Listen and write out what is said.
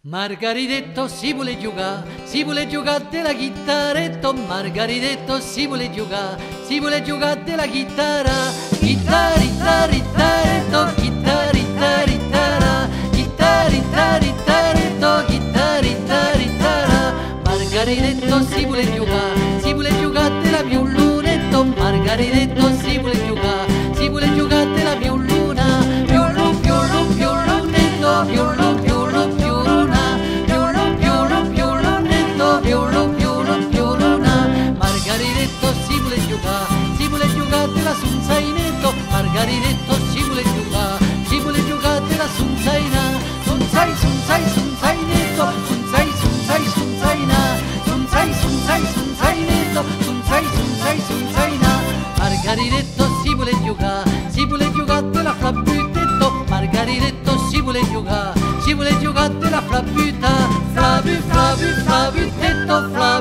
Margaridetto si vuole giocare della chitarretto, Margaridetto si vuole giocare della chitarra, chitarrita, ritaretto, chitarrita, ritara, chitarrita, ritaretto, chitarrita, ritara. Margaridetto si vuole giocare della violonetto, Margaridetto si vuole giocare della violona, violon, violon, violonetto, violon, violon, violona, violon, violon, violonetto, violon, violon, violona. Margaridetto si vuole giocare della sunzainetto, Margaridetto si vuole giocare della sunzaina, sunzai, sunzai, sunzainetto, sunzai, sunzai, sunzaina, sunzai, sunzai, sunzainetto, sunzai, sunzai, sunzaina. Margaridetto si vuole giocare della flabütetto, Margaridetto si vuole giocare della flabüta, flabü, flabü, flabütetto, flabü.